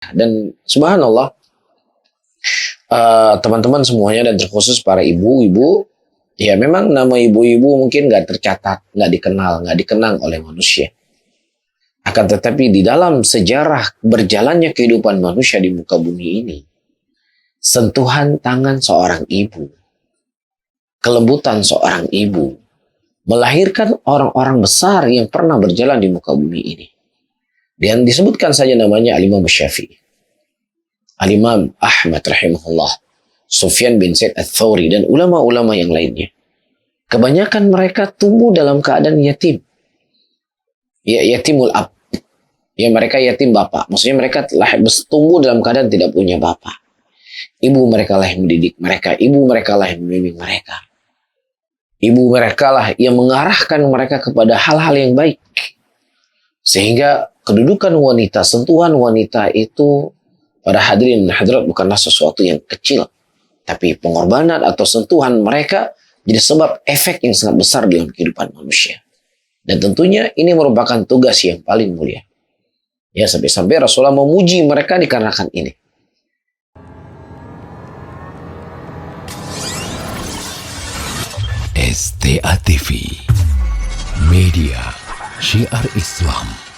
Dan subhanallah, teman-teman semuanya dan terkhusus para ibu-ibu, ya memang nama ibu-ibu mungkin nggak tercatat, nggak dikenang oleh manusia. Akan tetapi di dalam sejarah berjalannya kehidupan manusia di muka bumi ini, sentuhan tangan seorang ibu, kelembutan seorang ibu, melahirkan orang-orang besar yang pernah berjalan di muka bumi ini. Dan disebutkan saja namanya Al-Imam Syafi'i, Al-Imam Ahmad rahimahullah, Sufyan bin Zaid Ats-Tsauri, dan ulama-ulama yang lainnya. Kebanyakan mereka tumbuh dalam keadaan yatim. Ya, yatimul ab. Ya, mereka yatim bapak. Maksudnya mereka telah tumbuh dalam keadaan tidak punya bapak. Ibu mereka lah yang mendidik mereka. Ibu mereka lah yang membimbing mereka. Ibu mereka lah yang mengarahkan mereka kepada hal-hal yang baik. Sehingga kedudukan wanita, sentuhan wanita itu pada hadirin dan hadirat bukanlah sesuatu yang kecil. Tapi pengorbanan atau sentuhan mereka jadi sebab efek yang sangat besar dalam kehidupan manusia. Dan tentunya ini merupakan tugas yang paling mulia. Ya, sampai-sampai Rasulullah memuji mereka dikarenakan ini. STA TV Media Syiar Islam.